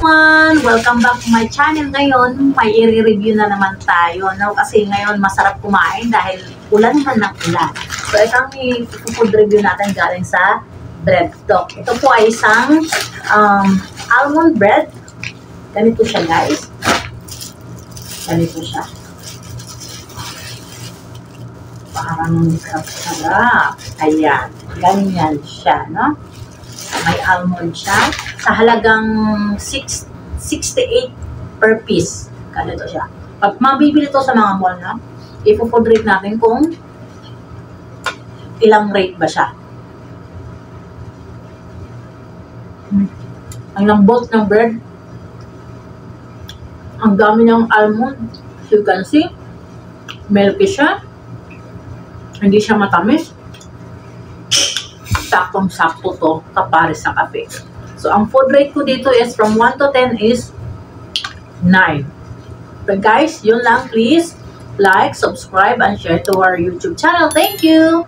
everyone! Welcome back to my channel. Ngayon, may i-review na naman tayo, no? Kasi ngayon masarap kumain dahil ulan na ng ulan. So, ito ang food review natin galing sa Bread Talk. Ito po ay isang almond bread. Ganito siya, guys. Ganito siya. Parang sarap. Ayan. Ganyan siya, no? May almond siya. Sa halagang 68 per piece. Ganito siya. Pag mabibili to sa mga mall, no? Ipo-food rate natin kung ilang rate ba siya. Ang lambot ng bread. Ang dami ng almond. As you can see, milky siya. Hindi siya matamis. Saktong-sakto to kapare sa kape. So, ang food rate ko dito is from 1 to 10 is 9. But guys, yun lang. Please like, subscribe, and share to our YouTube channel. Thank you!